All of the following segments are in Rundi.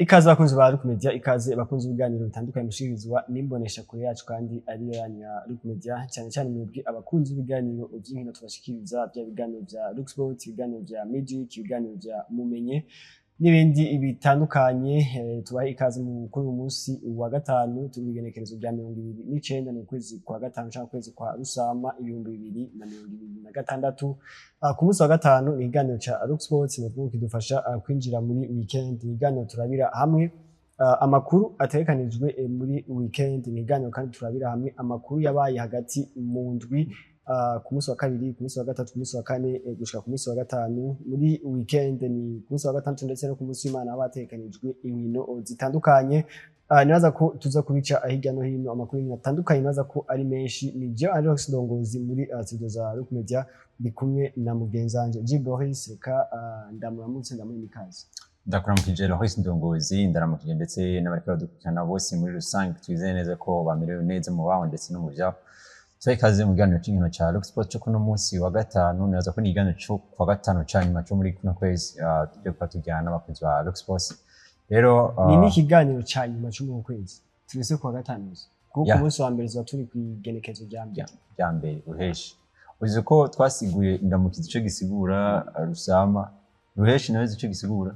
Ikaze bakunzi ba Look Media, ikaze bakunzi ibiganiro bitandukanye mushirizwa n'imbonesha kure yacu kandi ariyo yanyu ya Look Media, cyane cyane mwebwe abakunzi ibiganiro by'inkino tubashikiriza bya biganiro bya Look Sport, ibiganiro bya Magic, ibiganiro bya Mumenye n'ibindi bitandukanye. Tubahe ikaze kuri uyu munsi wa gatanu, turi bigenekerezo bya 29 mu kwezi kwa gatanu cyangwa kwezi kwa Rusama 2026. Ku munsi wa gatanu ni ikiganiro cha Look Sports n'ubwo kidufasha kwinjira muri weekend. Ikiganiro turabira hamwe amakuru atekanijwe muri weekend, ni ikiganiro kandi turabira hamwe amakuru yabaye hagati mu ndwi, ku munsi wa kabiri, ku munsi wa gatatu, ku munsi wa kane gushika ku munsi wa gatanu. Muri weekend ni ku munsi wa gatandatu ndetse no ku munsi w'Imana abatekanijwe inkino zitandukanye. Nibaza ko tuza kubica hirya no hino amakuru atandukanye, nibaza ko ari menshi. Ni je Alex Ndongozi muri studio za Look Media, ndi kumwe na mugenzanje G Boris. Reka ndamuramutse ndamuha ikaze. Ndakuramukije Loris Ndongozi, ndaramukije ndetse n'abariko badukurikirana bose muri rusange. Twizeye neza ko bamerewe neza mu baho ndetse no mu byabo. So ikaze mu kiganiro cy'inkino cya Look Sport cyo kuno munsi wa gatanu. Nibaza ko ni ikiganiro cyo kwa gatanu cyanyuma cyo muri kuno kwezi, tujye kwatujyana n'abakunzi ba Look Sport. Rero ni ikiganiro cyanyuma cyo mu kwezi, twese kwa gatanu kuko umunsi wa mbere turi kwigenekezo rya mbere Ruheshi. Uzi ko twasiguye indamukizi cyo gisigura Rusama, Ruheshi nawe cyo gisigura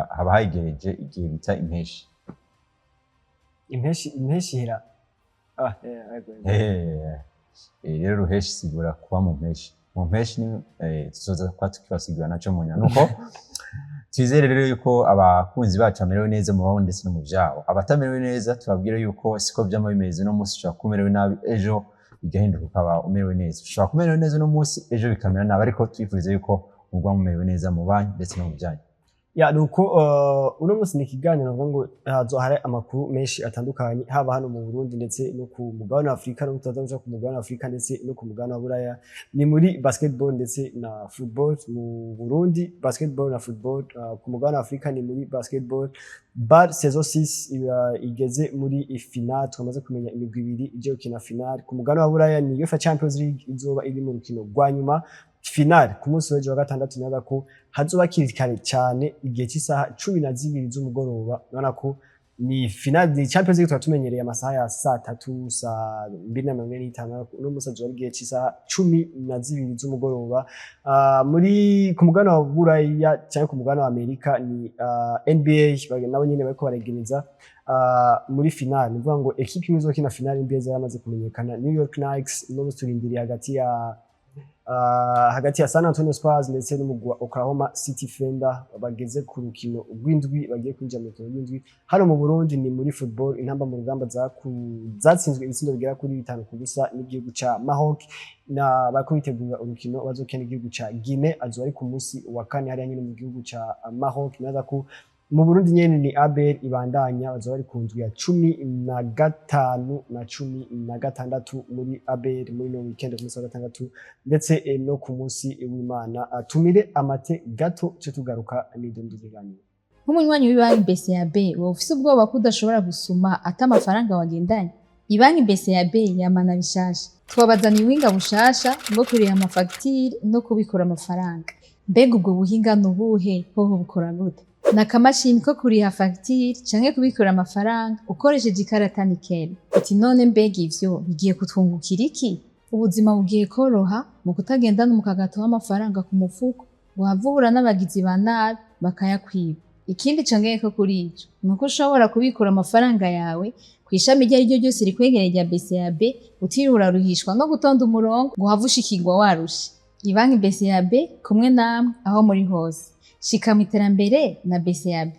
haba hayigereje igihe bita impeshi. Impeshi hera rero Ruheshi sigura kuba mu mpeshi. Mu mpeshi ni tuzoza kwa tukibasigura naco mu nuko twizere rero yuko abakunzi bacu amerewe neza mu baho ndetse no mu byabo. Abatamerewe neza tubabwira yuko siko byama bimeze no munsi ushaka kumerewe nabi, ejo bigahinduka ukaba umerewe neza. Ushaka kumerewe neza no munsi, ejo bikamera nabi, ariko twifurize yuko mugwa mumerewe neza mu banyu ndetse no mu byanyu. Nuko uno munsi ni ikiganiro ngo hari amakuru menshi atandukanye, haba hano mu Burundi ndetse no ku mugabane wa Afrika, no tutazaje ku mugabane wa Afrika ndetse no ku mugabane wa Buraya. Ni muri basketball ndetse na football. Mu Burundi basketball na football, ku mugabane wa Afrika ni muri basketball. Saison 6 igeze muri final, twamaze kumenya imigwi ibiri ije gukina final. Ku mugabane wa Buraya ni UEFA Champions League izoba iri mu rukino rwa nyuma final ku munsi w'ejo wa gatandatu. Naza ko hazoba kirikare cyane igihe cy'isaha 12 z'umugoroba. Urabona ko ni final di Champions League twatumenyereye amasaha ya saa 3 saa 2:45, no musazo w'igihe cy'isaha 12 z'umugoroba. Muri ku mugabane wa Buraya cyangwa ku mugabane wa Amerika ni NBA nabo nyine bariko baregereza muri final. Nivuga ngo equipe imwe izokina final NBA zaramaze kumenyekana, New York Knicks no turindiriye hagati ya San Antonio Spurs ndetse n'umugwa Oklahoma City Thunder. Bageze ku rukino rw'indwi, bagiye kwinjira mu rukino rw'indwi. Hano mu Burundi ni muri football, intamba mu rugamba zatsinzwe ibitsindo bigera kuri 5 ku busa n'igihugu ca Maroc, na bako bitegura urukino bazokena igihugu ca Guinea. Azo ari ku munsi wa kane hari nyine mu gihugu ca Maroc. Naza ko mu Burundi nyene ni ABR ibandanya, bazo bari ku ndwi ya 15 na 16 muri ABR muri no weekend ku munsi wa gatandatu ndetse no ku munsi w'Imana. Tumire amate gato cyo tugaruka n'idondiganyo. Nk'umunywanyi w'ibanki BCAB wowe ufise ubwoba ko udashobora gusuma ata amafaranga wagendanye, ibanki BCAB yamana bishasha. Twabazaniye ubuhinga bushasha bwo kuriha amafagitire no kubikora amafaranga. Mbega ubwo buhinga nubuhe hoho bukora gute? Nakamashini ko kuriha fagitire canke kubikora amafaranga ukoresheje ikarata Nickel. Ati none mbega ivyo bigiye kutwungukira iki? Ubuzima bugiye koroha mu kutagendana umukagato w'amafaranga ku mufuko, wavura n'abagizi ba nabi bakayakwiba. Ikindi congeye ko kuri ico nuko ushobora kubikora amafaranga yawe kwishami rya ryo ryose rikwegereye rya BCAB, utirura ruhishwa no gutonda umurongo ngo havushikirwa warushe. Ibanki BCAB kumwe namwe aho muri hose. Shika mu iterambere na BCAB.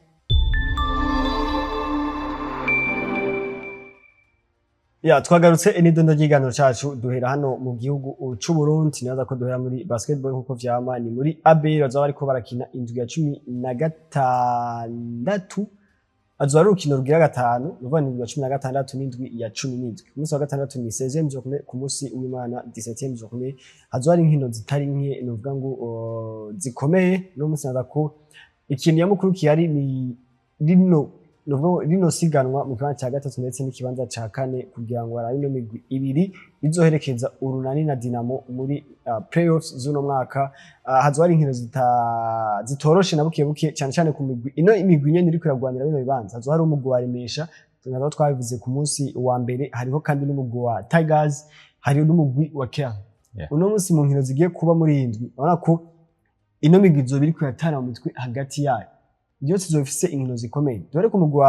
Twagarutse n'idondo ry'iganiro cyacu, duhera hano mu gihugu c'u Burundi. Naza ko duhera muri basketball nkuko vyama, ni muri ABR bazaba bariko barakina indwi ya 16. Azo ari urukino rugira gatanu, ruva ni ya 16 n'indwi ya 17. Ku munsi wa gatandatu ni 16e journée, ku munsi w'Imana 17e journée. Azo ari inkino zitari nke, novuga ngo zikomeye. No munsi naza ko ikintu yamukuru kiyari ni rino nubwo rino siganwa mu kibanza cya gatatu ndetse n'ikibanza cya kane kugira ngo barabe ino migwi ibiri izoherekeza Urunani na Dinamo muri playoffs z'uno mwaka. Hazoba ari inkino zitoroshe na buke buke cyane cyane ku migwi ino imigwi nyene iri kuragwanira bino bibanza. Hazoba hari umugwi wa Remesha tunazo twabivuze ku munsi wa mbere, hariho kandi n'umugwi wa Tigers, hariho n'umugwi wa Care. Uno munsi mu nkino zigiye kuba muri indwi urabona ko ino migwi izoba iri kuyatana mu mitwe hagati yayo, byose zofise inkino zikomeye. Dore ko umugwi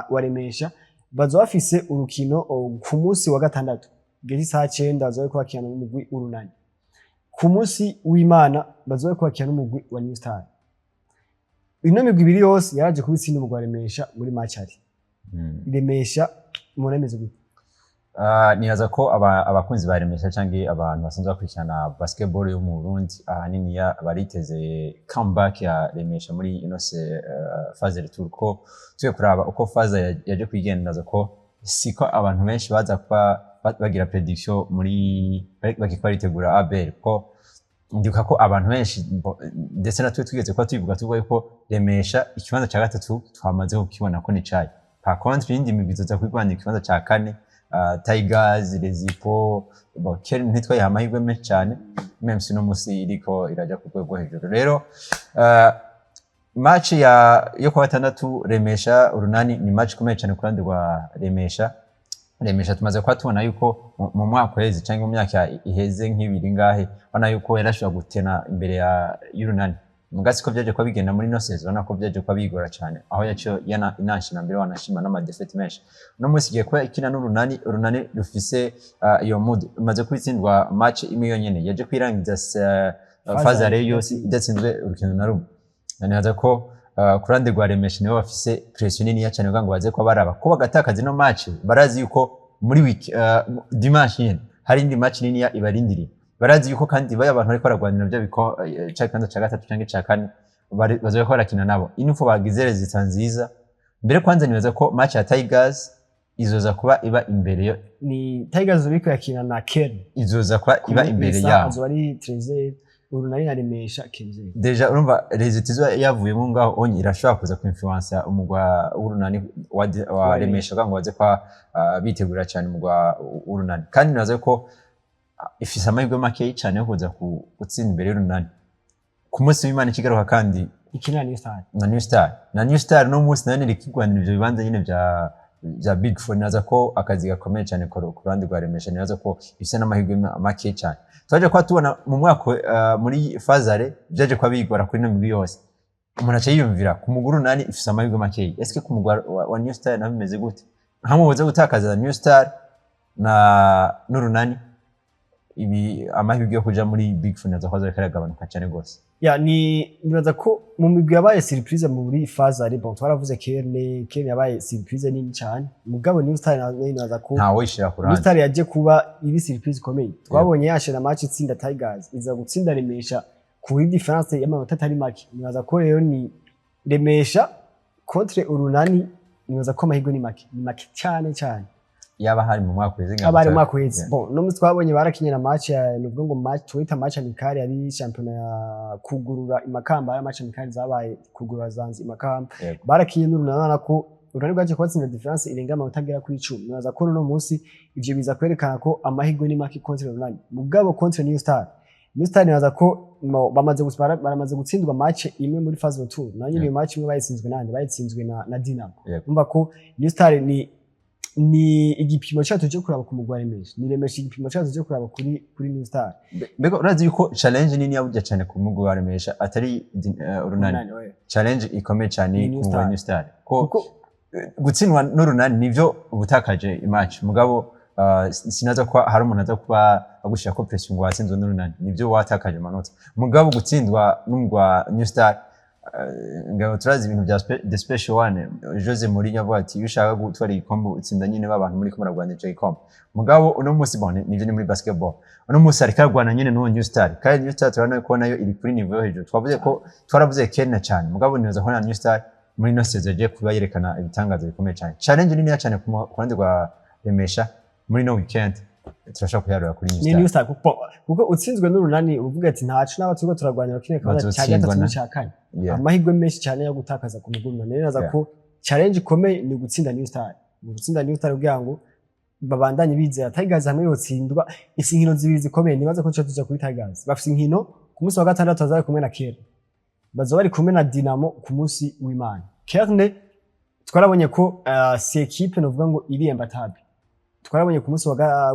wa Remesha bazo bafise urukino ku munsi wa gatandatu gezi saa 9 bazobe kwakira n'umugwi Urunani. Ku munsi w'Imana bazobe kwakira n'umugwi wa New Star. Ino migwi ibiri yose yaraje kubitsinda umugwi wa Remesha muri match ari. Remesha muremeze gute? Nibaza ko abakunzi ba Remesha canke abantu basanzwe bakurikirana basketball yo mu Burundi ahanini bariteze comeback ya Remesha muri ino phase retour, ko tuye kuraba uko phase yaje kwigendaza ko siko abantu benshi baza kuba bagira prediction muri bakikwa ritegura ABL, ko ndibuka ko abantu benshi ndetse natwe tugeze ko tubivuga tuvuga ko Remesha ikibanza cya gatatu twamaze kukibona ko ni cayi. Par contre indi migwi izoza kwigwana ikibanza cya kane, Tigers, Rezipo, Care ntitwaye amahirwe menshi cyane, même si no musi iriko iraja ku rwego hejuru. Rero match yo kwa gatandatu Remesha Urunani ni match ikomeye cyane kurandi rwa Remesha. Remesha tumaze kwa tubona yuko mu mwaka uheze cyangwa mu myaka iheze nk'ibiri ngahe bana yuko yarashobora gutena imbere ya Urunani. Mugasi ko byaje kwa bigenda muri no season nako byaje kwa bigora cyane, aho yaco inanshina mbere wanashima n'ama defect menshi. No musi giye kwa ikina n'Urunani, Urunani rufise iyo mood maze kwitsindwa match imwe yonyene yaje kwirangiza phase yose idatsinzwe urukino na rumwe. Nanihaza ko kurande rwa Remesha nibo bafise pression nini cyane ngo baze ko baraba ko bagatakaza no match, barazi yuko muri week dimanche hari indi match nini ibarindiriye. Barazi yuko kandi baya abantu bariko baragwanira byo biko cyakanda cya gatatu cyangwa cya kane bazoye ko barakina nabo. Info bagizere zitanziza mbere kwanza nibaza ko match ya Tigers izoza kuba iba imbere yo ni Tigers biko yakina na Care, izoza kuba iba imbere yabo. Azo ari 13 Urunani na Remesha 15. Deja urumva rezitizo yavuyemo ngaho onye irashobora kuza ku influence umugwa Urunani wa Remesha ngo baze kwa bitegura cyane umugwa Urunani, kandi nazo ko ifise amahirwe make cyane yo kuza gutsinda imbere y'Urunani. Ku munsi w'Imana ikigaruka kandi ikina na New Star no munsi nane rikigwanira ibyo bibanza nyine bya Big Four. Naza ko akazi gakomeye cyane ku ruhande rwa Remesha, naza ko ifise n'amahirwe make cyane. Twaje kwa tubona mu mwaka muri Fazare byaje kwa bigora kuri no migwi yose. Umuntu ace yiyumvira ku muguru nani ifise amahirwe make. Eske ku mugwa wa New Star na bimeze gute? Hamubuze gutakaza New Star na n'Urunani, ibi amahirwe yo kuja muri Big Four nazo kwaza karagabanuka cyane gose. Nibaza ko mu migwi yabaye surprise muri Fazare, bon twaravuze Care yabaye surprise nini cyane. Mugabo New Star naza ko ntawe ishira kuranda. New Star yaje kuba iri surprise komeye. Twabonye yashira match itsinda Tigers iza gutsinda Remesha kuri difference y'amanota atari make. Nibaza ko rero ni Remesha contre Urunani, nibaza ko amahirwe ni make cyane yaba hari mu mwaka weze ngaba ari mwaka weze. Bon no musi twabonye barakinyira match ya nubwo ngo match twita match amikari ari champion ya kugurura imakamba ya match amikari zabaye kugurura zanzi imakamba. Barakinye n'Urunani nako Urunani rwaje kwatsinda difference irenga amanota agera kuri 10. Nibaza ko no musi ivyo biza kwerekana ko amahirwe ni make contre Urunani. Mugabo contre New Star nibaza ko baramaze gutsindwa match imwe muri phase of tour. Nanyo iyo match imwe bayitsinzwe na Dinamo. Umva ko New Star ni igipimo cyato cyo kuraba ku mugwa Remesha, ni Remesha igipimo cyato cyo kuraba kuri New Star. Mbego urazi yuko challenge nini yabujya cyane ku mugwa Remesha atari Urunani. Challenge ikomeye cyane ku New Star ko gutsindwa n'Urunani nivyo ubutakaje match. Mugabo sinaza ko hari umuntu aza kuba agushira ko pressing ngo watsinzwe n'Urunani, nivyo watakaje amanota. Mugabo gutsindwa n'umugwa New Star ngabo turazi ibintu bya special one. Jose Mourinho avuga ati ushaka gutwara igikombe utsinda nyine babantu muri ko muragwanira cyo ikombe. Mugabo uno musi bone nivyo ni muri basketball, uno musi ari kagwana nyine no New Star, kandi New Star turana ko nayo iri kuri niveau hejuru. Twavuze ko twaravuze Kenya cyane, mugabo nibaza ko na New Star muri no season je kuba yerekana ibitangazo bikomeye cyane. Challenge nini cyane ku ruhande rwa Remesha muri no weekend turashaka kuyarura kuri New Star kuko utsinzwe n'Urunani uvuga ati ntacu n'abatugo turagwanira kine kabaza cya gatatu cyakanye. Amahirwe menshi cyane yo gutakaza ku muguru. Neza ko challenge ikomeye ni gutsinda New Star, ni gutsinda New Star kugira ngo babandanye bizera Tigers hamwe yotsindwa isinkino zibiri zikomeye. Nibaza ko tuja kuri Tigers bafite inkino ku munsi wa gatandatu bazabe kumwe na Kerne, bazoba bari kumwe na Dinamo ku munsi w'Imana. Kerne twarabonye ko si equipe novuga ngo iri imbatable, twarabonye ku munsi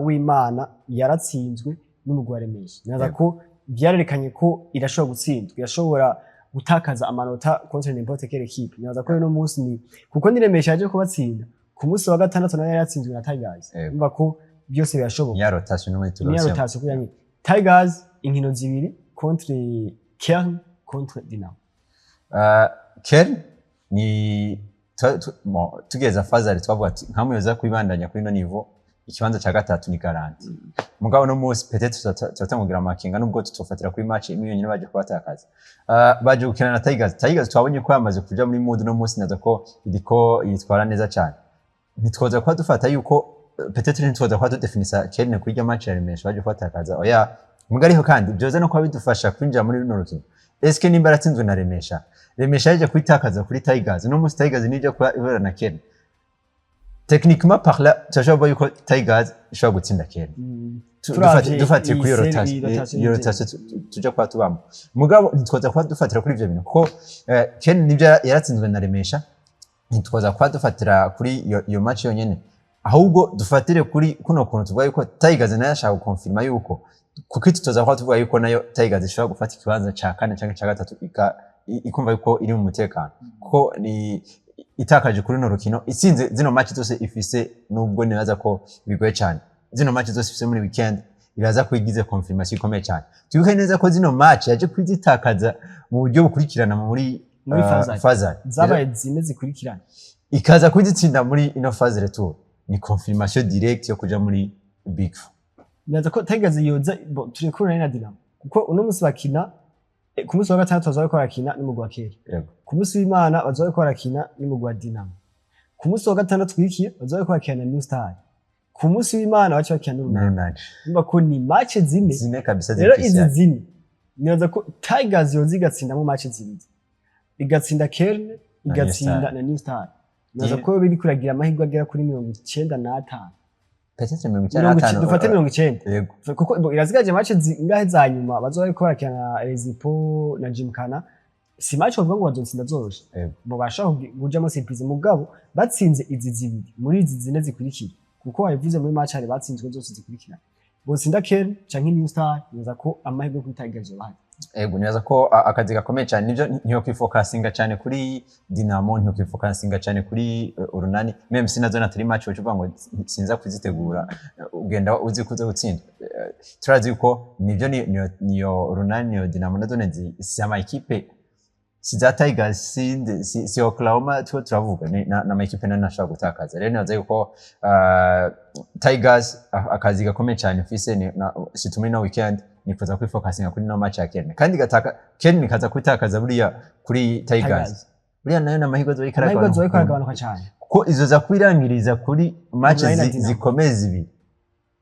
w'Imana yaratsinzwe n'umugwi wa Remesha. Nibaza ko byarerekanye ko irashobora gutsindwa, irashobora gutakaza amanota contre n'importe quelle équipe. Nibaza ko no munsi ni kuko ni Remesha yaje kubatsinda ku munsi wa gatandatu nayo yatsinzwe na Tigers. Umva ko byose birashoboka. Ni rotation no muri Ni rotation kuyanyi Tigers inkino zibiri contre Kerne contre Dinamo. Kerne ni tugeza fazari twavuga ati nkamwe yoza kwibandanya kuri no niveau ikibanza ca gatatu ni garanti. Mugabo no munsi peut-être tutatangira amakinga nubwo tutofatira kuri match imwe yonyine baje kubatakaza. Baje gukina na Tigers. Tigers twabonye ko yamaze kuja muri mood no munsi naza ko iriko yitwara neza cyane. Nitwoza kwa dufata yuko peut-être nitwoza kwa tudefinisa Kerne kujya match ya Remesha baje kubatakaza. Oya mugariho kandi byoza no kwa bidufasha kwinjira muri runo rukino. Eske nimba ratsinzwe na Remesha, Remesha yaje kwitakaza kuri Tigers, no munsi Tigers nije kwa ibera na Kerne. Techniquement par là, tujaba yuko Tigers ishobora gutsinda Kerne. Dufatiye kuri rotation tuja kwa tubamo. Mugabo nitwoza kwa dufatira kuri ivyo bintu kuko Kerne nibyo yaratsinzwe na Remesha. Nitwoza kwa dufatira kuri iyo match yonyene. Ahubwo dufatire kuri kuno kuntu tuvuga yuko Tigers nayo ashaka gukonfirma yuko kuko tutoza kwa tuvuga yuko nayo Tigers ishobora gufata ikibanza ca 4 canke ca 3 ikumva yuko iri mu mutekano kuko ni itakaje kuri no rukino itsinze zino match zose ifise nubwo nibaza ko bigoye cyane. Zino match zose ifise muri weekend iraza kwigize confirmation ikomeye cyane. Twibuke neza ko zino match yaje kwizitakaza mu buryo bukurikirana muri fazari zabaye zine zikurikirana ikaza kwizitsinda muri ino phase retour. Ni confirmation direct yo kuja muri Big Four. Nibaza ko Tigers yoza turi kuri na Dinamo kuko uno munsi bakina ku munsi wa gatandatu bazoba ko barakina n'umugwi wa Kerne, ku munsi w'Imana bazoba ko barakina n'umugwi wa Dinamo, ku munsi wa gatandatu twikiye bazoba ko bakina na New Star, ku munsi w'Imana baca bakina n'Urunani. Umva ko ni match zine kabisa rero izi zine nibaza ko Tigers yoza igatsinda mu match zibiri, igatsinda Kerne igatsinda na New Star. Nibaza ko biri kuragira amahirwe agera kuri 95. Peut-être 95 dufate 90 kuko irazigaje match zingahe za nyuma bazoba ko barakina na Rezipo na Gymkhana. Si match bavuga ngo bazotsinda zoroshe bo bashaka kujamo surprise mugabo batsinze izi zibiri muri izi zine zikurikira kuko wabivuze muri match hari batsinzwe zose zikurikira botsinda Kerne canke New Star. Nibaza ko amahirwe kuri Tigers bahari. Nibaza ko akazi gakomeye cyane nivyo ntiyo kwifokasinga cyane kuri Dinamo, ntiyo kwifokasinga cyane kuri Urunani. Même si nazo natari match uvuga ngo sinza kuzitegura ugenda uzi kuza gutsinda. Turazi ko nivyo niyo Urunani niyo Dinamo nazo si ama equipe si za Tigers si Oklahoma turavuga na ama equipe nashaka gutakaza. Rero nazo yuko Tigers akazi gakomeye cyane fise situmuri no weekend nikuza kwifokasinga kuri no match ya Kerne kandi Kerne kaza kwitakaza buriya kuri Tigers buriya nayo namahirwe zo ikaragabanuka cyane kuko izo za kwirangiriza kuri match zikomeye zibiri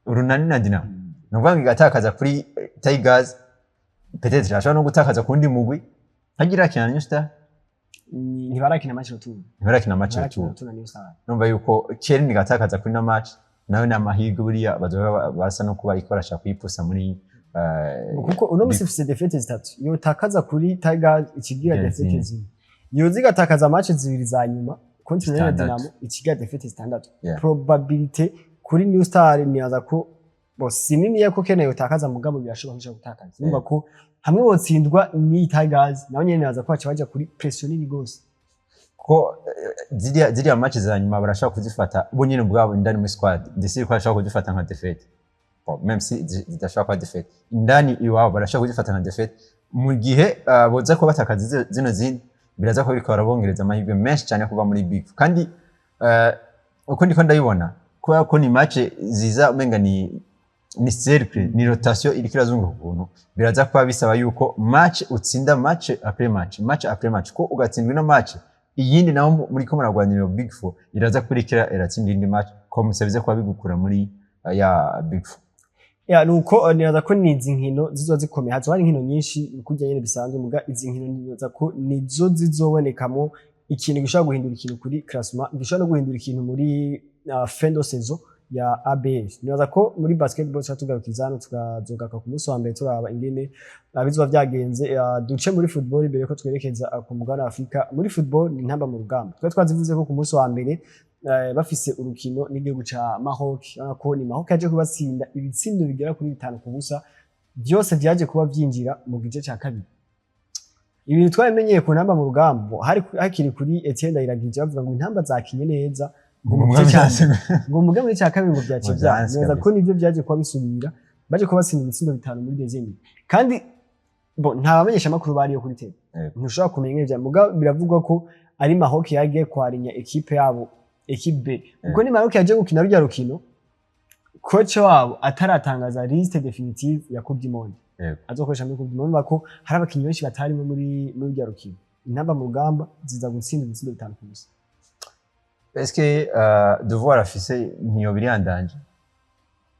Urunani na Dinamo nuvuga ngo igatakaza kuri Tigers peut-être ashobora no gutakaza kundi mugwi hagira cyane New Star ntibarakina match retour numva yuko Kerne igatakaza kuri no match nayo namahirwe buriya bazoba basa no kuba ikorasha kuyipusa muri kuko uno musi ufise defete zitatu yo takaza kuri Tigers ikigira defete zimwe yo zigatakaza match zibiri za nyuma continue na Dinamo ikigira defete zitandatu. Probability kuri New Star niyaza ko sinini yako Kerne yo takaza mugabo birashobora gutakaza. Numva ko hamwe botsindwa ni Tigers naho nyene niyaza ko baca kuri pression ni gose ko ziriya match za nyuma barashaka kuzifata bo nyene bwabo indani mu squad ndetse ko bashaka kuzifata nka defete. Même si zidashaka kwa defete indani iwabo barashaka kuzifata nka defete mu gihe boza ko batakaza zino zindi biraza ko biriko barabongereza amahirwe menshi cyane kuva muri Big Four. Kandi uko ndiko ndabibona ko ni match ziza umenga ni circle ni rotation iri kirazunguruka ukuntu biraza kuba bisaba yuko match utsinda match après match ko ugatsindwa ino match iyindi naho muri ko muragwanira Big Four iraza kurikira iratsinda indi match ko musabize kuba bigukura muri ya Big Four. Nuko nibaza ko nizi nkino zizo zikomeye hazo hari nkino nyinshi kujya nyene bisanzwe muga izi nkino nibaza ko nizo zizobonekamo ikintu gishobora guhindura ikintu kuri classement gishobora no guhindura ikintu muri fin de saison ya ABS. Nibaza ko muri basketball tugarukiza hano tukazogaruka ku munsi wa mbere turaba ingene abizuba vyagenze duce muri football imbere ko twerekeza ku mugabane wa Afrika. Muri football ni ntamba mu rugamba twa twazivuze ko ku munsi wa mbere bafise urukino n'igihugu ca Maroc ko ni Maroc yaje kubatsinda ibitsindo bigera kuri 5-0 byose vyaje kuba vyinjira mu gice ca kabiri. Ibintu twamenyeye ku ntamba mu rugamba hakiri kuri Etienne Ndayiragije bavuga ngo intamba zakinye neza ngo mugambe muri cya kabiri ngo byace neza ko nivyo vyaje kuba bisubira baje kuba batsinda ibitsindo 5 muri deuxième kandi nta bamenyesha makuru bariyo kuri tele ntushobora kumenya ivyo muga biravugwa ko ari Maroc yagiye kwarinya equipe yabo equipe B kuko ni Maroc yaje gukina rya rukino coach wabo ataratangaza liste definitive ya Coupe du Monde azokoresha muri Coupe du Monde bako hari abakinyi benshi batari muri rya rukino intamba mu rugamba ziza gutsinda ibitsindo 5 gusa. Est-ce que devoir afise ntiyo birandanje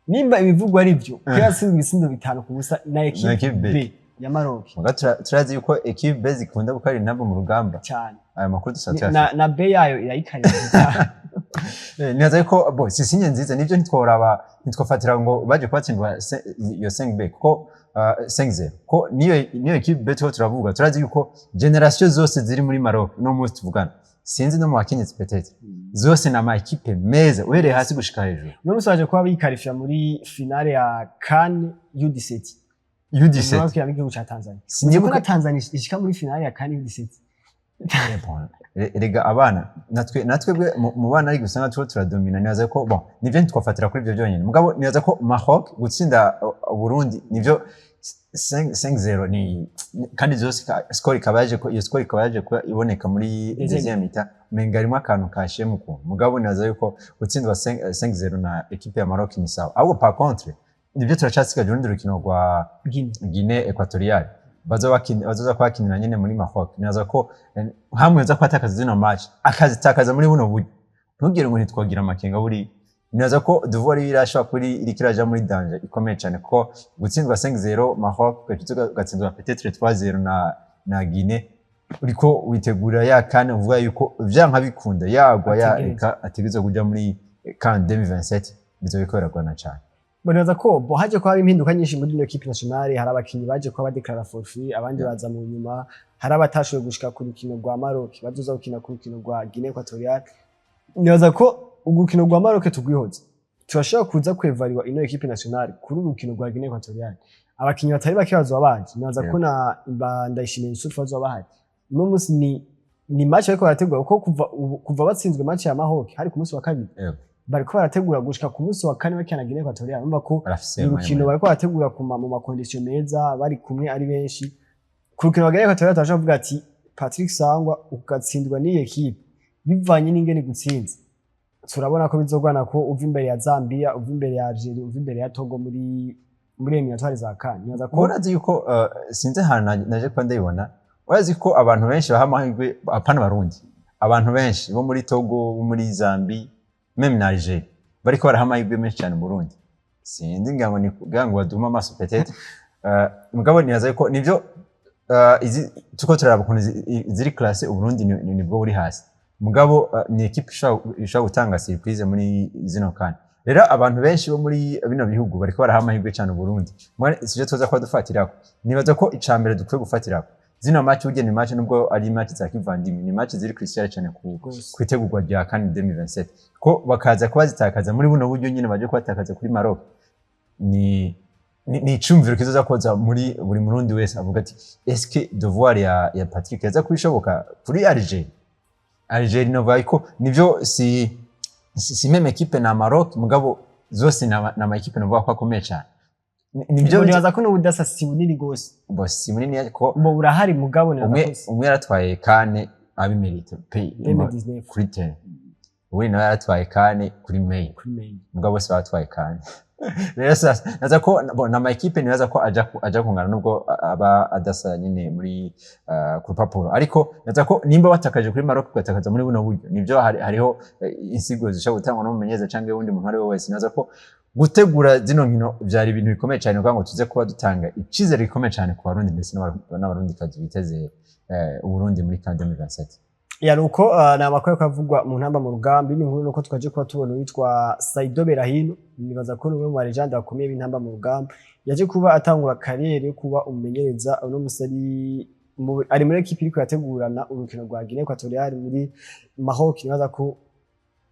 nimba ibivugwa ari byo ko yatsinze ibitsindo 5-0 na equipe B ya Maroc muga turazi yuko equipe B zikunda gukora intamba mu rugamba cyane aya makuru dusatira na B yayo irayikarira nibaza ko si sinye nziza nivyo ntitwafatira ngo baje kwatsindwa iyo 5B kuko 5-0 ko niyo equipe B turavuga turazi yuko generation zose ziri muri Maroc no munsi tuvugana sinzi no mu bakenyezi petete zose na ma equipe meza uhereye hasi gushika hejuru no musaje kuba bikarifya muri finale ya CAN U17 U17 ya gihugu ca Tanzania sinzi ko Tanzania ishika muri finale ya CAN U17 erega abana natwe mu bana ari gusanga turadomina nibaza ko nivyo ntitwafatira kuri ivyo byonyene mugabo nibaza ko Maroc gutsinda Burundi nivyo 5-0 ni kandi zose score ikabaje ko iyo score ikabaje ko iboneka muri deuxième mi-temps menga rimwe akantu kashemu ko mugabo nibaza yuko gutsindwa 5-0 na equipe ya Maroc ni sawa ahubwo par contre nivyo turacasigaje urundi rukino rwa Guinée Equatoriale bazoza kwakinira nyene muri Maroc nibaza ko hamwe za kwatakaza zino match akazitakaza muri buno buryo ntugire ngo ntitwagira amakenga buri nibaza ko devoir irashobora kuri irikiraja muri danger ikomeye cyane ko gutsindwa 5-0 Maroc gatsindwa peut-être 3-0 na Guinée uriko witegura ya CAN uvuga yuko vyanka bikunda yagwa ya ategerezwa kuja muri CAN 2027 bizobikorerwa cyane. Banaza ko haje kwa impinduka nyinshi muri iyo equipe nationale hari abakinyi baje kwa badeclara forfait abandi baza mu nyuma hari abatashoboye gushika ku rukino rwa Maroc bazoza gukina ku rukino rwa Guinée Equatoriale. Nibaza ko urukino rwa Maroc tugwihoze turashaka kuza kwevariwa ino equipe nationale kuri urukino rwa Guinée Equatoriale abakinyi batari bake bazo baje nibaza ko na Ndayishimiye Yusufu bazo bahari no musi ni match ariko barategura uko kuva batsinzwe match ya Maroc hari ku munsi wa kabiri bariko barategura gushika ku munsi wa kane bakina Guinée Equatoriale numva ko urukino bariko barategura mu makondisiyo meza bari kumwe ari benshi ku rukino rwa Guinée Equatoriale turashaka kuvuga ati Patrick Sangwa ugatsindwa n'iyi equipe bivanye n'ingene gutsinze turabona ko bizogwana ko uva imbere ya Zambia uva imbere ya Algeria uva imbere ya Togo muri eliminatoire za CAN nibaza ko urazi yuko sinze hana naje kwa ndayibona urazi ko abantu benshi bahamahirwe apana barundi abantu benshi bo muri Togo bo muri Zambia meme na Algeria bariko barahamahirwe menshi cyane mu Burundi sinzi ngango ni kugango baduma amaso peut-être mugabo nibaza ko nivyo izi tuko turaraba kuntu ziri classe Burundi nibwo buri hasi mugabo ni equipe ishobora gutanga surprise muri zino CAN rero abantu benshi bo muri bino bihugu bariko barahamahirwe cyane Burundi sije tuza kwa dufatirako nibaza ko icambere dukwiye gufatirako zino match ugene match nubwo ari match za kivandimwe ni match ziri crucial cyane kwitegurwa rya CAN 2027 ko bakaza kuba zitakaza muri buno buryo nyine baje kwatakaza kuri Maroc ni icumviro kizoza koza muri buri murundi wese avuga ati est-ce que devoir ya Patrick yaza kubishoboka kuri Algeria no ko nivyo si meme equipe na Maroc mugabo zose na ma equipe no ko akomeye cyane nivyo nibaza ko n'ubudasa si bunini gose si bunini ko burahari mugabo umwe yaratwaye CAN abimerite kuri 10 uwe nawe yaratwaye CAN kuri May mugabo bose batwaye CAN rero naza ko na ma equipe nibaza ko aja kungana nubwo aba adasa nyine muri ku papuro ariko naza ko nimba watakaje kuri Maroc gatakaza muri buno buryo nivyo hariho insigo zisha gutangwa no mumenyeza canke wundi muntu ari wese naza ko gutegura zino nkino byari ibintu bikomeye cyane kuko ngo tuze kuba dutanga icizere gikomeye cyane ku Barundi ndetse n'abarundi kazi biteze Uburundi muri CAN 2027. nuko ni amakuru ko avugwa mu ntamba mu rugamba ni nkuru nuko twaje kuba tubona witwa Saido Berahino nibaza ko umwe mu barejande bakomeye b'intamba mu rugamba yaje kuba atangura kariyeri yo kuba umumenyereza uno musari ari muri equipe iriko yategurana urukino rwa Guinea Equatorial muri Maroc nibaza ko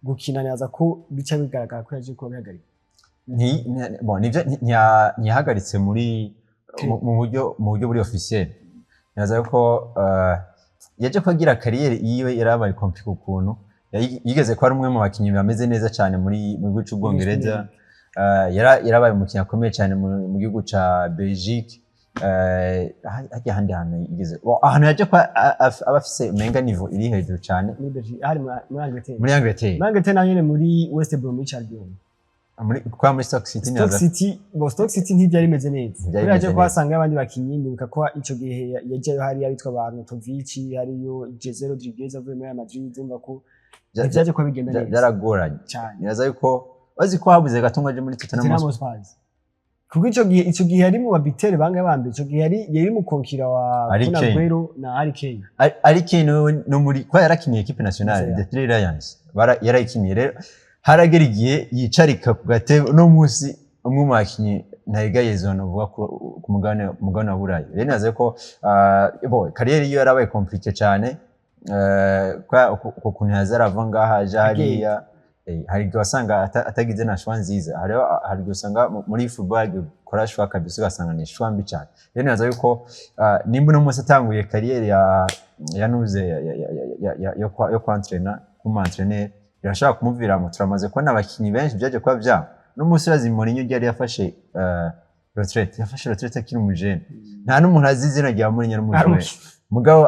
gukina neza ko bica bigaragara ko yaje kuba bihagarika ntiyahagaritse muri mu buryo buri officiel nibaza ko yaje kwagira kariyeri yiwe yarabaye komplike ukuntu yigeze ko ari umwe mu bakinyi bameze neza cyane muri mu gihugu cy'Ubwongereza yarabaye umukinnyi akomeye cyane mu gihugu ca Belgique hajya handi hantu yigeze ahantu yaje kwa abafise menga niveau iri hejuru cyane muri Angleterre na nyene muri West Bromwich Albion muri Stoke City ntibyari imeze neza yaje kwasanga abandi bakinyi nibuka ko ico gihe yaje hari abitwa ba Arnautovic hariyo Jesse Rodriguez avuye muri Madrid umva ko byaje ko bigenda neza byaragoranye niraza yuko bazi ko habuze gatunga je muri Tottenham Hotspur kuko ico gihe yari mu babitere bangahe bambe ico gihe yari mu konkira wa Kun Aguero na Harry Kane no muri kwa yarakiniye equipe nationale de Three Lions yarayikiniye rero haragera igihe yicarika ku gatebe no munsi umwe mu bakinyi ntayiga yezona uvuga ku mugabane wa Burayi rero naze ko kariyeri iyo yarabaye compliqué cyane ku kuntu yazarava ngaha jariya hari igihe wasanga atagize na shwa nziza hari igihe usanga muri football kora shwa kabisa ugasanga ni shwa mbi cyane rero naze yuko nimba no munsi atanguye kariyeri ya nuze yo kwantrena kumantrene birashaka kumuviramo turamaze kubona abakinyi benshi byaje kuba byabo n'umunsi razimora inyo yari yafashe retraite akiri umujene nta n'umuntu azi izina rya Mourinho n'umujene mugabo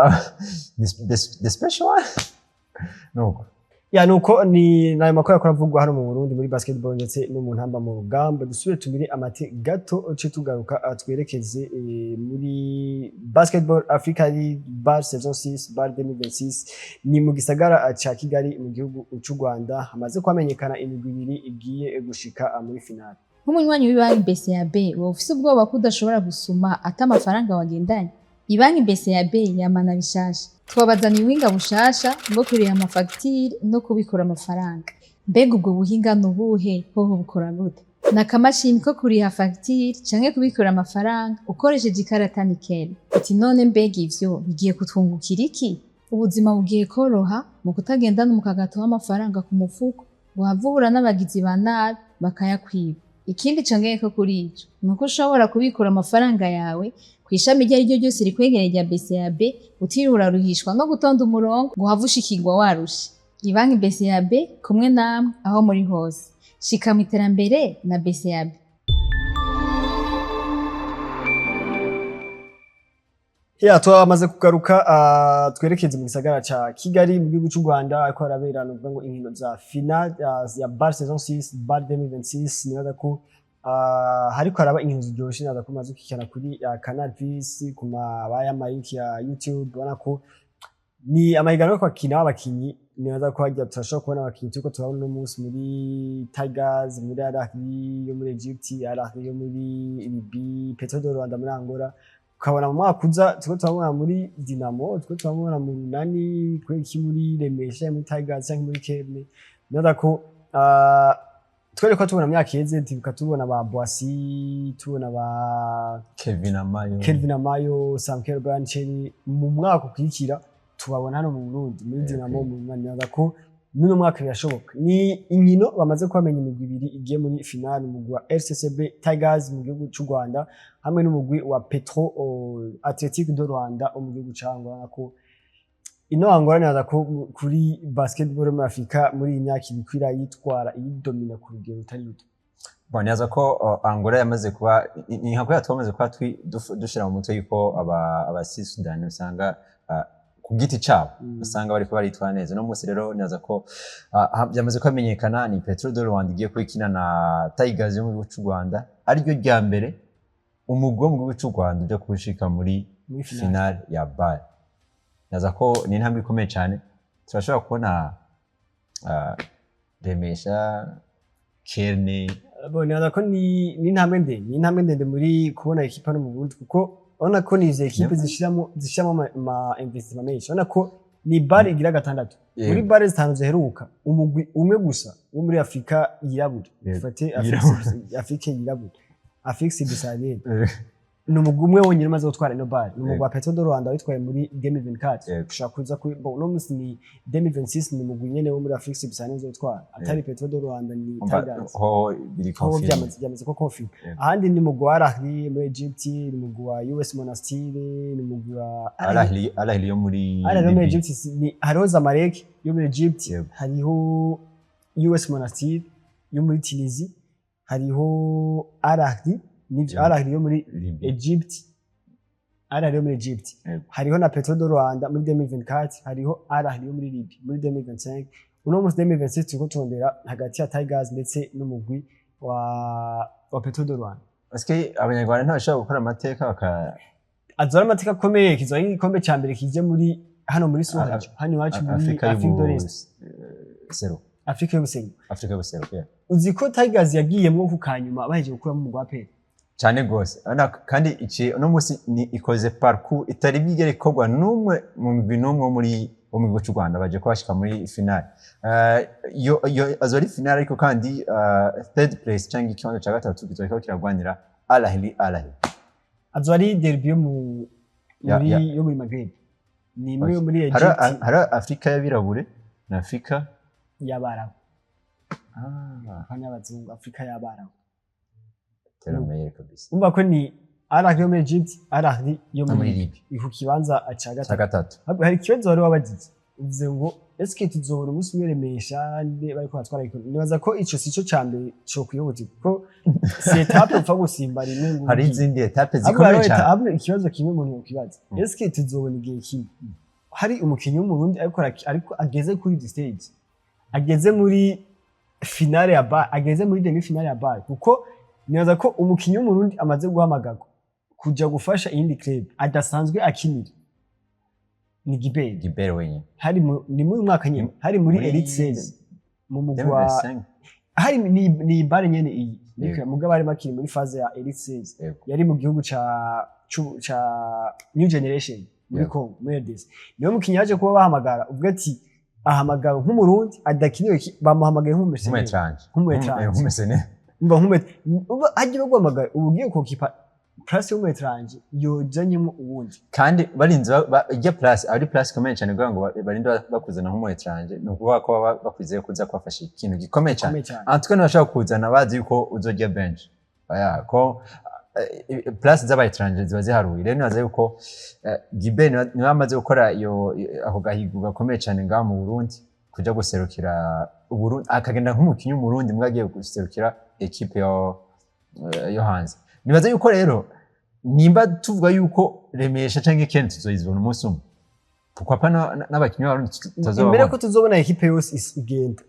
the special one nuko nuko ni nayo makuru yakora avugwa hano mu Burundi muri basketball ndetse no mu ntamba mu rugamba dusubire tumire amate gato cyo tugaruka twerekeze muri basketball Africa League bar saison 6 bar 2026 ni mu gisagara ca Kigali mu gihugu cy'u Rwanda hamaze kwamenyekana imigwi ibiri igiye gushika muri finale nk'umunywanyi w'ibanki BCAB wowe ufise ubwoba ko udashobora gusuma ata amafaranga wagendanye ibanki BCAB yamana bishasha twabazaniye ubuhinga bushasha bwo kurira amafagitire no kubikora amafaranga mbega ubwo buhinga nubuhe hoho bukora gute nakamashini ko kuriha fagitire canke kubikora amafaranga ukoresheje ikarata nikeli ati none mbega ivyo bigiye kutwungukira iki ubuzima bugiye koroha mu kutagendana umukagato w'amafaranga ku mufuko wavura n'abagizi ba nabi bakayakwiba ikindi congeye ko kuri ico nuko ushobora kubikura amafaranga yawe kwishami rya ryo ryose rikwegereye rya BCAB utirura ruhishwa no gutonda umurongo ngo havushikirwa warushe ibanki BCAB kumwe namwe aho muri hose shika mu iterambere na BCAB twamaze kugaruka twerekeze mu gisagara ca Kigali mu gihugu cy'u Rwanda ariko harabera nuvuga ngo inkino za finale ya bar saison 6 bar 2026 nibaza ko hariko haraba inkino ziryoshe naza ko maze kikana kuri Canal Plus ku mabaya mayiki ya YouTube ubona ko ni amahiganwa yo kwakina abakinyi nibaza ko hajya turashobora kubona abakinyi tuko turabona umunsi muri Tigers muri Al-Ahly yo muri Egypt Al-Ahly yo muri Libye Petro de Rwanda muri Angola ukabona mu mwaka uza tuko turabona muri Dinamo tuko turabona mu nani kweki muri Remesha muri Tigers cyangwa muri Kebne nibaza ko twere ko tubona myaka yeze tibuka tubona ba Boissy tubona ba Kevin Amayo Samuel Brancheri mu mwaka ukwikira tubabona hano mu Burundi muri Dinamo mu mwanya ko nuno mwaka birashoboka ni inkino bamaze kwamenya imigwi ibiri igiye muri finale umugwi wa RCCB Tigers mu gihugu cy'u Rwanda hamwe n'umugwi wa Petro Athletic de Rwanda mu gihugu cy'Angola ko ino Angola naza ko kuri basketball muri Afrika muri imyaka ibikwira yitwara iyidomina ku rugero rutari ruto banaza ko Angola yamaze kuba ni nka ko twamaze kuba dushira mu mutwe yuko aba Sudan usanga ku giti cyabo usanga bari ko baritwa neza no munsi rero naza ko byamaze kwamenyekana ni Petro de Rwanda igiye kwikina na Tigers yo mu gihugu cy'u Rwanda ari ryo rya mbere umugwi wo mu gihugu cy'u Rwanda uje kushika muri finale ya BAL naza ko ni intambwe ikomeye cyane turashobora kubona Remesha Kerne naza ko ni intambwe ndende muri kubona ekipa no mu Burundi kuko ona ko nize ekipe zishiramo ama investment menshi ona ko ni bare igira gatandatu Yego. muri bare zitanu ziheruka umugwi umwe gusa wo muri Afrika yirabura Yego. fate Yirabura. Afrika yirabura Afrique subsaharienne Eh, ni umugwi umwe wonyine umaze gutwara ino bare ni umugwi Yego. wa Petro do Rwanda witwaye muri 2024 Yego. ushaka kuza kuri bon no musi ni 2026 ni umugwi nyene wo muri Afrique subsaharienne uzotwara atari Petro do Rwanda ni umva, Tigers ho biri aho confirmed. byamaze ko confirm Yego. ahandi ni umugwi wa Al Ahly muri Egypt ni umugwi wa US Monastir ni umugwi wa Al Ahly yo muri Al Ahly yo muri Libya. Egypt ni hariho Zamalek yo muri Egypt Yego. hariho US Monastir yo muri Tunisie hariho Al Ahly nivyo Yego. Al Ahly yo muri Libya. Egypt Al Ahly yo muri Egypt Yego. hariho na Petro do Rwanda muri 2024 hariho Al Ahly yo muri Libya muri 2025 uno munsi 2026 turiko turondera hagati ya Tigers ndetse n'umugwi wa Petro do Rwanda Aske abanyarwanda ntibashobora gukora amateka azora amateka akomeye kizoba igikombe ca mbere kije muri hano muri Sohajo hano iwacu muri Afrika Afrique de l'Est y'Ubusero. Afrique y'Ubuseruko Afrika y'Ubusero, yeah. uzi ko Tigers yagiyemwo ku kanyuma bahejeje gukuramo umugwi wa PL Cyane gose. Kandi iki no musi ni ikoze parcours itari bigere ikorwa numwe mu migwi numwe wo mu gihugu cy'u Rwanda baje kubashika muri finale. Yo azori finale ariko kandi third place cyangwa ikibanza cya gatatu kizoka kiragwanira Al Ahly. azo ari derby yo muri Maghreb ni imwe yo muri Egypt Hari Afrika y'abirabure na Afrika y'abarabu abazungu Afrika y'abarabu teromeye kabisa. umva ko ni Al Ahly yo muri Egypt Al Ahly yo muri muri Libya. iku kibanza Cya gatatu gatatu. hari ikibazo wari wabagize uvuze ngo eske tuzohora umunsi umwe remesha nde bariko batwara ikintu nibaza ko ico sico cambere cyo kwihuta kuko si etape upfa gusimba rimwe ngo Hari izindi etape ahubwo zikomeye hariho cyane. ahubwo ikibazo kimwe umuntu yokibaza eske tuzobona igihe kimwe hari umukinnyi w'umurundi ariko ageze kuri the stage ageze muri finale ya bar ageze muri demi finale ya bar kuko nibaza ko umukinnyi w'umurundi amaze guhamagarwa kuja gufasha iyindi club adasanzwe akinira ni Gibert wenyine. hari ni muri mwaka nyine hari muri Elite 16 mu mugwa 2025. hari ni bare nyene iyi Yego. mugabo bari makiri muri phase ya Elite 16 Yego. yari mu gihugu ca New Generation muri Yego. Congo muri RDC niyo mukinnyi yaje kuba bahamagara uvuga ati ahamagara nk'umurundi adakiniwe bamuhamagaye Nk'umuetranje. nk'umuetranje Nk'umesene. umva hagiye guhamagara ubugiye kokipa place y'umuetranje yojanyemo uwundi Kandi barinze ijya place ari place ikomeye cyane kugira ngo barinde bakuzana nk'umuetranje ni ukuvuga ko baba bakwizeye kuza kubafasha ikintu gikomeye cyane. Antwe ntibashaka kuzana bazi yuko uzojya bench. Ko place z'abaetranje ziba ziharuye rero nibaza yuko Gibert niwe amaze gukora aho gahigo gakomeye cyane ngaha mu Burundi kuja guserukira Uburundi akagenda nk'umukinnyi w'umurundi mbwa agiye guserukira equipe yo hanze. Nibaza yuko rero nimba tuvuga yuko remesha canke Ken tuzoyizibona umunsi umwe kuko apana n'abakinnyi b'abarundi tuzobona imbere ko tuzobona equipe yose igenda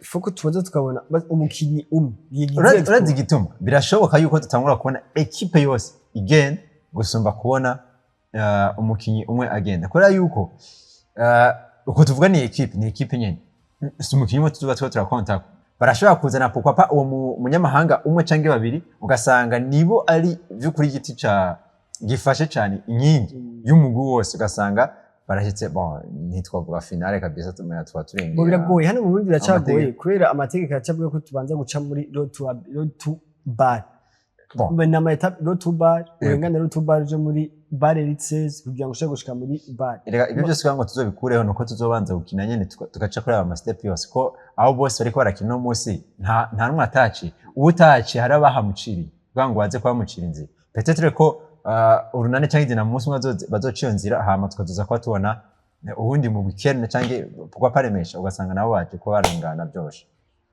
foko tubaza tukabona umukinnyi umwe urazi igituma birashoboka yuko tutangura kubona equipe yose igenda gusumba kubona umukinnyi umwe agenda kubera yuko uko tuvuga ni equipe nyene si umukinnyi umwe tuzuba turakontakwa barashobora kuzana papa uwo munyamahanga umwe canke babiri ugasanga nibo ari vy'ukuri igiti gifashe cyane inkingi y'umugwi wose ugasanga barashitse ntitwavuga finale kabisa tumenya tuba turengera ngo biragoye hano mu Burundi biracagoye kubera amategeko yacavuye ko tubanza guca muri road to bar nama etape road to bar urengana road to bar je muri bar Elite 16 kugira ngo ushobore gushika muri bar ibyo byose kugira ngo tuzobikureho nuko tuzobanza gukina nyene tugaca kuri aba step yose ko aho bose bariko barakina no munsi nta numwe ataci ubutaci hari abahamuciri kugira ngo baze kwamucira inzira peut-être ko urunane cyangwa idina mu munsi umwe bazoca iyo nzira hama tukazoza kuba tubona ubundi mu weekend cyangwa pourquoi pas remesha ugasanga nabo baje ko barengana byoshe.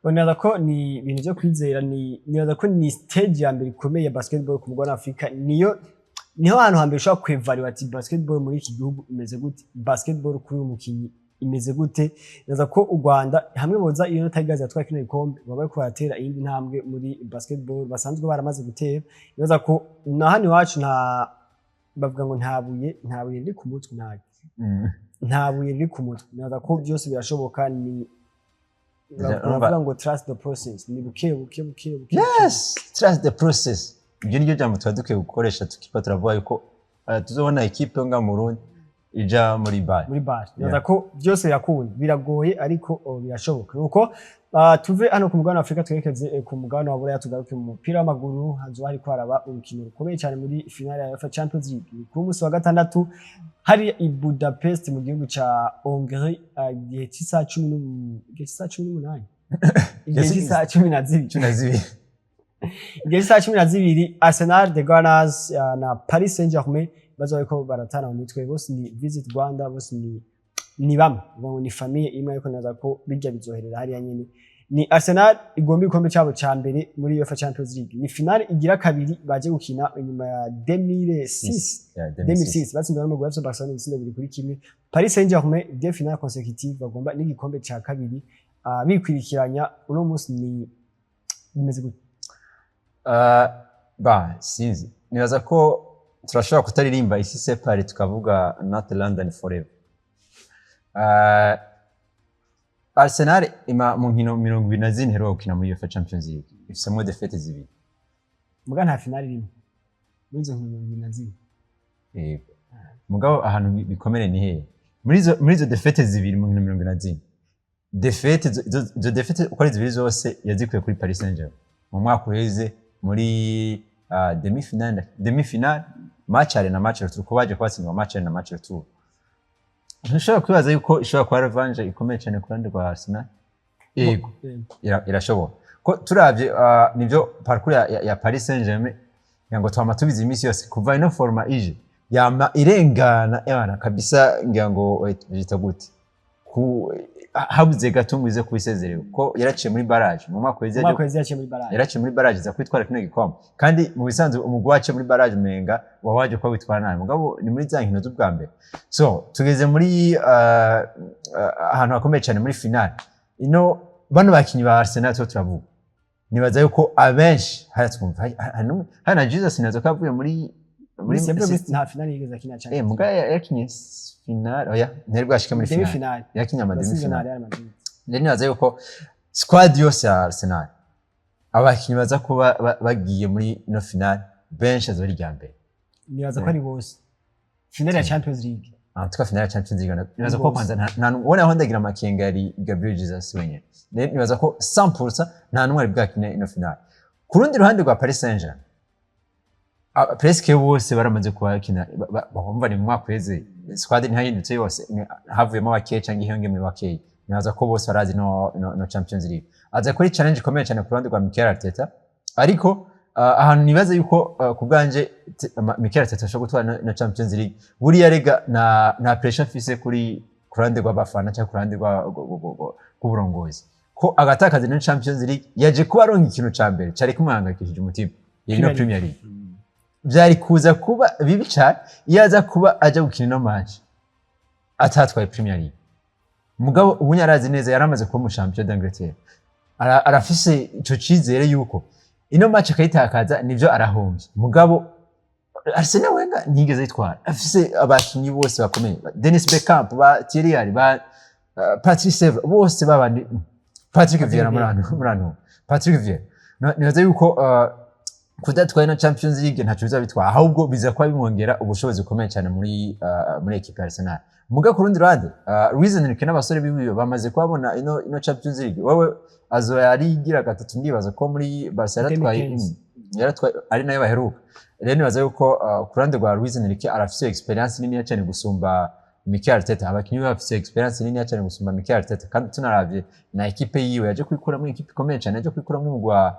Bonaza ko ni ibintu byo kwizera nibaza ko ni stage ya mbere ikomeye ya basketball ku mugabane wa Afrika niho ahantu hambere ushobora kwevaluate ati basketball muri iki gihugu imeze gute basketball kuri uyu mukinyi imeze gute nibaza ko u Rwanda hamwe boza iyo Tigers yatwaye kino gikombe baba bariko baratera iyindi ntambwe muri basketball basanzwe baramaze gutera nibaza ko na hano iwacu bavuga ngo ntabuye riri ku mutwe ntabuye riri ku mutwe nibaza ko byose birashoboka ni bavuga ngo trust the process ni buke. Yes, trust the process. Ibyo niryo jambo tuba dukwiye gukoresha tukipa turavuga yuko tuzobona equipe nga mu Burundi ija muri bar. Muri bar. Yeah. Nibaza ko byose birakunda, biragoye ariko birashoboka. Nuko tuve hano ku mugabane wa Afrika twerekeze ku mugabane wa Buraya tugaruke mu mupira w'amaguru hanze hariko haraba urukino rukomeye cyane muri finale ya UEFA Champions League. Ku munsi wa gatandatu hari i Budapest mu gihugu ca Hongrie igihe cy'isaha 18 igihe cy'isaha 12 igihe cy'isaha 12 Arsenal de Gunners na Paris Saint-Germain bazoye ko baratana mu mitwe bose ni Visit Rwanda bose ni bamwe ngo ni famille imwe ariko naza ko bijya bizoherera hariya nyene ni Arsenal igomba ikombe cyabo ca mbere muri UEFA Champions League ni finale igira kabiri baje gukina inyuma ya 2006 batsinda no mu FC Barcelona itsinda biri kuri kimwe Paris Saint-Germain deux finales consécutives bagomba n'igikombe ca kabiri bikwirikiranya uno munsi ni bimeze gute sinzi nibaza ko turashobora kutaririmba isi separe tukavuga not London forever. Arsenal ima mu nkino 24 heruka gukina muri UEFA Champions League ifisemo defete zibiri muga nta finale rimwe muri izo nkino 24 mugabo ahantu bikomere ni hehe muri izo defete zibiri mu nkino 24 defete zo defete uko ari zibiri zose yazikuye kuri Paris Saint-Germain mu mwaka uheze muri demi-finale match ari na match retour ko baje kwatsindwa match ari na match retour. Ntushobora kwibaza yuko ishobora kuba revanche ikomeye cyane ku ruhande rwa Arsenal. Yego irashobora ko turavye nivyo parcours ya Paris Saint-Germain yango twama tubizi imisi yose kuva ino forma ije yama irengana yana kabisa ngirango bita gute ku habuze gatunguze kubisezerewe ko yaraciye muri barrage mu mwaka weze yaciye muri barrage yaraciye muri barrage za kwitwara kino gikombe kandi mu bisanzwe umugwi waciye muri barrage menga wawaje ko witwara nabi mugabo ni muri za nkino z'ubwa mbere so tugeze muri ahantu hakomeye cyane muri finale ino bano bakinyi ba Arsenal cyo turavuga nibaza yuko abenshi haratwumva hana Jesus nazo kavuye muri nta finale yigeze akina cyane muga yakinye finale oya nerwo ashika muri finale yakinye amademi finale rero nibaza yuko squad yose ya Arsenal abakinyi baza kuba bagiye muri no finale benshi azori rya mbere nibaza ko ari bose finale ya Champions League tuka finale ya Champions League nibaza ko kwanza nta ubona aho ndagira amakenga ari Gabriel Jesus wenyine nibaza ko 100% nta numwe ari bwakine ino finale ku rundi ruhande rwa Paris Saint-Germain presque bose baramaze kubakina bumva ni mu mwaka weze squad ntihindutse yose havuyemo bakeye cyangwa ihonge muri bakeye nibaza ko bose barazi no Champions League aza kuri challenge ikomeye cyane ku ruhande rwa Mikel Arteta ariko ahantu nibaza yuko ku bwanje Mikel Arteta ashobora gutwara na Champions League buriya rega na pressure afise kuri ruhande rw'abafana cyangwa ku ruhande rw'uburongozi ko agatakaza na Champions League yaje kuba aronka ikintu ca mbere cyari kumuhangayikishije umutima ino Premier League byari kuza kuba bibi cyane yaza kuba aje gukina no match atatwaye Premier League mugabo ubunya arazi neza yaramaze kuba mu champion d'Angleterre arafise ico cizere yuko ino match akayitakaza nivyo arahombye mugabo Arsenal wenga ntigeze yitwara afise abakinyi bose bakomeye Dennis Bergkamp ba Thierry Henry ba Patrice Evra bose babandi Patrick Vieira murano Patrick Vieira nibaza yuko kudatwaye na Champions League ntacu bizabitwara ahubwo biza kwa bimwongera ubushobozi bukomeye cyane muri equipe ya Arsenal muga ku rundi ruhande reason ni kena abasore bibiyo bamaze kubona ino Champions League wowe azo yarigira gatatu ndibaza ko muri Barcelona yaratwaye ari nayo baheruka rero nibaza yuko ku ruhande rwa Reason Enrique arafise experience nini cyane gusumba Mikel Arteta abakinyi bafise experience nini cyane gusumba Mikel Arteta kandi tunaravye na equipe yiwe yaje kwikura muri equipe ikomeye cyane yaje kwikura mu mugwa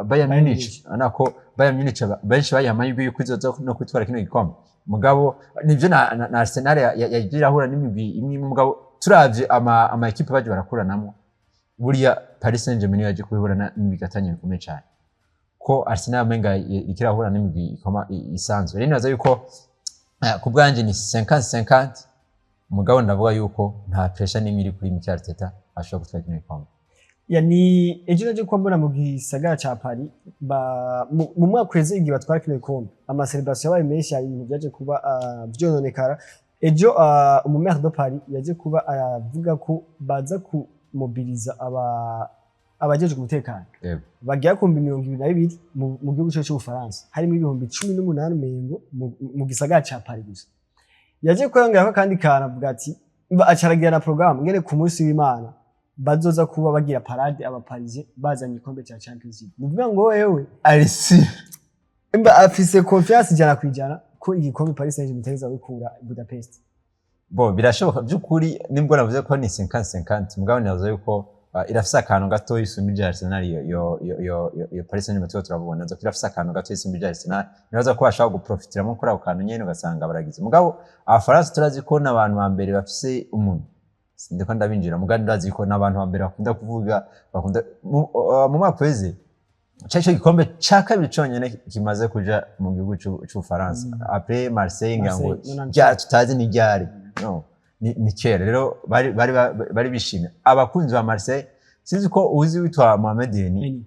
Bayern Munich anako Bayern Munich benshi bayamahirwe yuko izoza no kwitwara kino gikombe mugabo nivyo na Arsenal yagira hura n'imigwi imwe mugabo turavye ama equipe baje barakuranamo buriya Paris Saint-Germain yaje kwihura n'ibigatanye bikomeye cyane ko Arsenal menga ikirahura n'imigwi ikoma isanzwe rero naza yuko ku bwanje ni 50-50 mugabo ndavuga yuko nta pressure n'imwe iri kuri Mikel Arteta ashobora gutwara kino gikombe yani ejo naje ko mbona mu gisagara ca Paris mu mwaka kweze igihe batwara kino gikombe ama celebration yabaye menshi ari ibintu byaje kuba byononekara ejo mu maire de Paris yaje kuba aravuga ko baza ku mobiliza abajeje umutekano bagiye ku 22 mu gihugu cyo cy'Ubufaransa harimo ibihumbi 18 mengo mu gisagara ca Paris gusa yaje kwiyongera kandi kana avuga ati acaragira na programme ngene ku munsi w'Imana bazoza kuba bagira parade aba Paris bazanye ikombe cya Champions League nuvuga ngo wewe arisi imba afise confiance ijana kwijana ko igikombe Paris Saint-Germain iteza gukura Budapest. Bo birashoboka by'ukuri nibwo navuze ko ni 50-50 mugabo navuze yuko irafise akantu gato yisumije Arsenal yo Paris Saint-Germain turabona zo irafise akantu gato yisumije Arsenal nibaza ko bashaka guprofitiramo kuri ako kantu nyene ugasanga baragize mugabo abafaransa turazi ko n'abantu ba mbere bafise umuntu ndiko ndabinjira mugabo ndazi ko n'abantu ba mbere bakunda kuvuga bakunda mu mwaka weze cyaje gikombe ca kabiri cyonyene kimaze kuja mu gihugu cy'Ufaransa après Marseille ngo ya tutazi ni ryari no ni kera rero bari bishimye abakunzi ba Marseille sinzi ko uzi witwa Mohamed Eni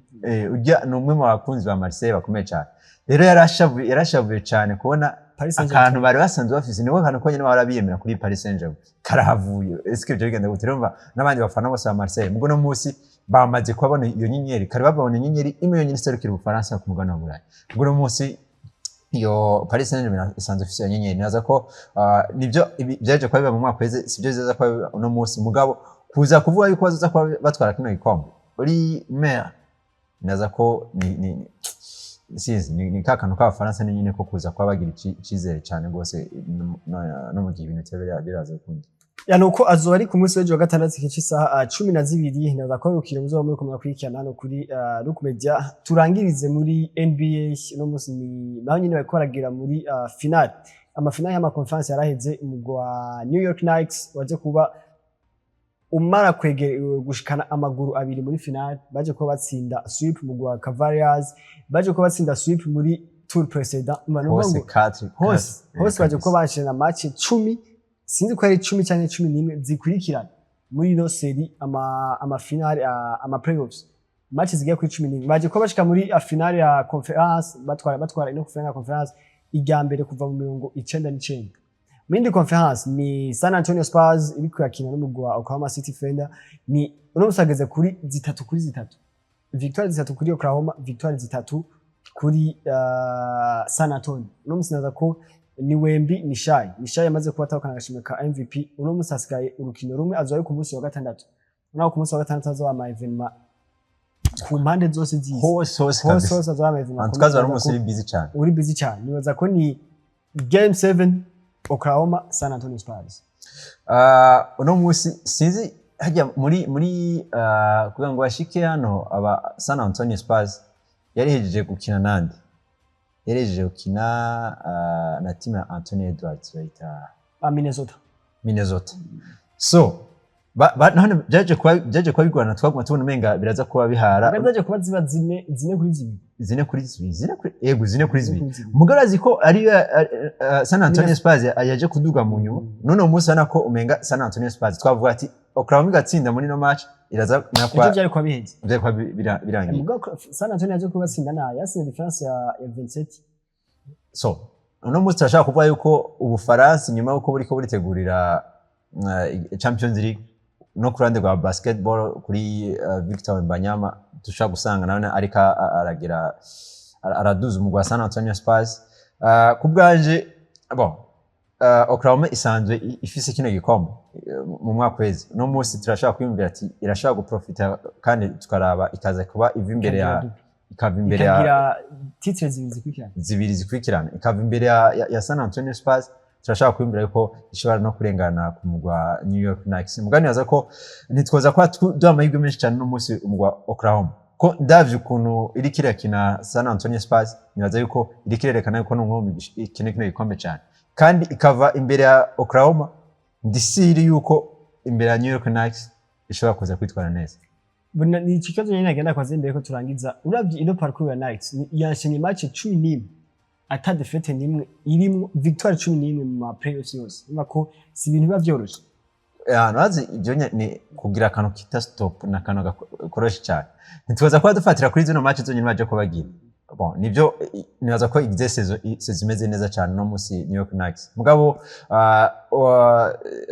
ujya numwe mu bakunzi ba Marseille bakomeye cyane rero yarashavuye cyane kubona akantu bari basanzwe bafise niwe kantu ko nyene barabiyemera kuri Paris Saint-Germain karahavuye est-ce que byo bigenda gute urumva nabandi bafana bose ba Marseille mugo no musi bamaze kubona iyo nyenyeri kare babona inyenyeri imwe yonyine iserukira Ubufaransa ku mugabane wa Burayi mugo no musi yo Paris Saint-Germain isanzwe ifise nyenyeri naza ko nibyo byaje kwa biba mu mwaka weze sibyo ziza kwa no musi mugabo kuza kuvuga yuko bazaza kwa batwara kino gikombe uri maire naza ko ni kakano ka Faransa nyine ko kuza kwa bagira ikizere cyane gose no mu gihe ibintu tebera biraza kundi nuko azoba ari ku munsi w'ejo wa gatandatu igice isaha 12 naza ko rukira muzo muri kumwe kwikirana hano kuri Look Media turangirize muri NBA no munsi ni naho nyine bakoragira muri final amafinal y'ama conference yaraheze umugwa New York Knicks waje kuba umara gushikana amaguru abiri muri final baje ko batsinda sweep umugwa Cavaliers baje ko batsinda sweep muri tour précédent hose baje ko bashina match 10 sinzi ko ari 10 cyangwa 11 zikurikirana muri no serie ama final ama playoffs match zigiye kuri 11 baje ko bashika muri final ya conference batwara ino final ya conference ijya mbere kuva mu 1999 Mindi conference ni San Antonio Spurs iri kuyakina n'umugwa Oklahoma City Thunder ni uno musageze kuri 3-3 victoire 3 kuri Oklahoma victoire 3 kuri San Antonio uno musinaza ko ni Wemby ni Shai yamaze kubatahukana agashimwe ka MVP uno musasigaye urukino rumwe azoye ku munsi wa gatandatu naho ku munsi wa gatandatu azoba ama evenement ku mpande zose z'isi hose azoba ama evenement antukaza ari umusiri busy cyane nibaza ko ni game 7 Oklahoma San Antonio Spurs uno munsi sinzi hajya muri kugira ngo bashike hano aba San Antonio Spurs yarihejeje gukina nandi yarejeje gukina na team ya Anthony Edwards bayita Minnesota so none byaje kwa bigwana twaguma tubona umenga biraza kuba bihara byaje kuba ziba zine kuri zibiri mugarazi ko ari San Antonio Spurs yaje kuduga mu nyuma none umunsi anako umenga San Antonio Spurs twavuga ati Oklahoma igatsinda muri no match iraza nakwa byari kwa biheze byari kwa birangiye mugabo San Antonio yaje kubatsinda na yasinze difference ya 27 so uno munsi turashaka kuvuga yuko Ubufaransa nyuma yuko buriko buritegurira Champions League no kurande rwa basketball kuri Victor Wembanyama dushaka gusanga nawe arika araduza umugwa San Antonio Spurs kubwaje Oklahoma isanzwe ifise kino gikombe mu mwaka weze no munsi turashaka kwiyumvira ati irashaka guprofita kandi tukaraba ikaza kuba iva imbere ya titre zibiri zikurikirana ikava imbere ya San Antonio Spurs turashaka kwiyumvira yuko ishobora no kurengana ku mugwa New York Knicks mugani yaza ko nitwoza kwa duha amahirwe menshi cyane no munsi umugwa Oklahoma ko ndavye ukuntu iri kirakina San Antonio Spurs nibaza yuko iri kirerekana yuko n'umwe kino gikombe cyane kandi ikava imbere ya Oklahoma ndisiri yuko imbere ya New York Knicks ishobora kuza kwitwara neza ni ikibazo nyine nagenda kwaze imbere ko turangiza uravye ino parcours ya Knicks yashenye match 11 ata defete nimwe irimo victoire 11 mu playoffs yose nako si ibintu biba byoroshe nazi ibyo ni kugira akantu kita stop na kano gakoroshe cyane nitwaza kwa dufatira kuri zino match zonyine baje ko bagira bon nivyo nibaza ko igize saison imeze neza cyane no musi New York Knicks mugabo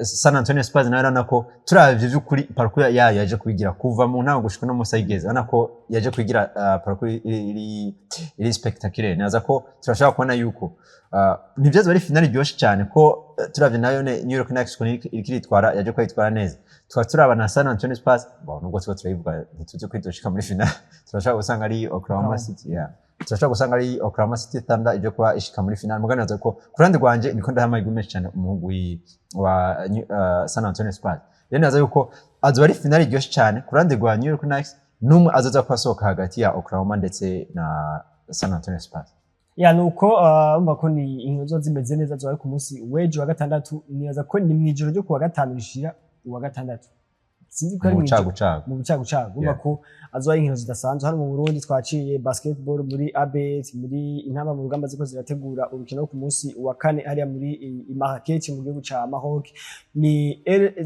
San Antonio Spurs nayo nako turavye vyukuri parcours yayo yaje kubigira kuva mu ntango gushika no musa igeze nako yaje kubigira parcours iri spectaculaire nibaza ko turashaka kubona yuko nivyo bari finale ryoshe cyane ko turavye nayo New York Knicks ikiritwara yaje kwitwara neza turaba na San Antonio Spurs bon nubwo turayivuga ntituzi kwitoshika muri finale turashaka gusanga ari Oklahoma City turashaka gusanga ari Oklahoma City Thunder ije kwa ishika muri finale muganiraza ko kurande gwanje niko ndahamye gumesh cyane umuhugwi wa San Antonio Spurs yenaza yuko azo ari finale ryoshe cyane kurande gwa New York Knicks numwe azoza kwasohoka hagati ya Oklahoma ndetse na San Antonio Spurs nuko umva ko ni inkozo zimeze neza zo ku munsi wejo wa gatandatu nibaza ko ni mwijoro ryo kuwa gatanu rishira uwa gatandatu sinzi ko ari mu bucagucagu umva ko azoba inkino zidasanzwe hano mu Burundi twaciye basketball muri ABS muri intamba mu rugamba ziko zirategura urukino ku munsi wa kane hariya muri Marrakech mu gihugu ca Maroc ni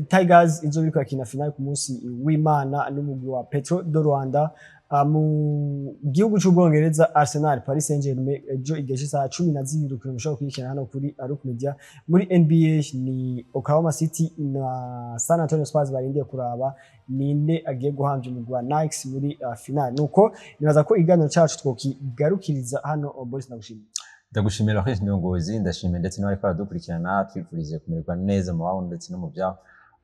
Tigers izobiriko yakina final ku munsi w'Imana n'umugwi wa Petro de Rwanda mu gihugu cy'Ubwongereza Arsenal Paris Saint-Germain ejo igeshe saa 12 urukino rushobora kwikina hano kuri Aruk Media muri NBA ni Oklahoma City na San Antonio Spurs barindiye kuraba ninde agiye guhambya umugwi wa Knicks muri final nuko nibaza ko iganiro cyacu twokigarukiriza hano Boris ndagushimira Chris Nyongozi ndashimira ndetse n'abari baradukurikirana twifurize kumererwa neza mu bawo ndetse no mu byaho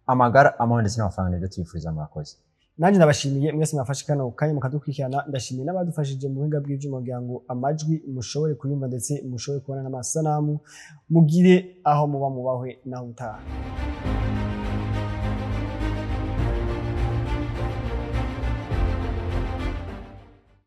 amagara amahoro ndetse n'amafaranga rero twifuriza murakoze nanjye ndabashimiye mwese mwafashe kano kanya mukadukurikirana ndashimiye n'abadufashije mu buhinga bw'ibyuma kugira ngo amajwi mushobore kuyumva ndetse mushobore kubona n'amasanamu mugire aho muba mubahwe naho utaha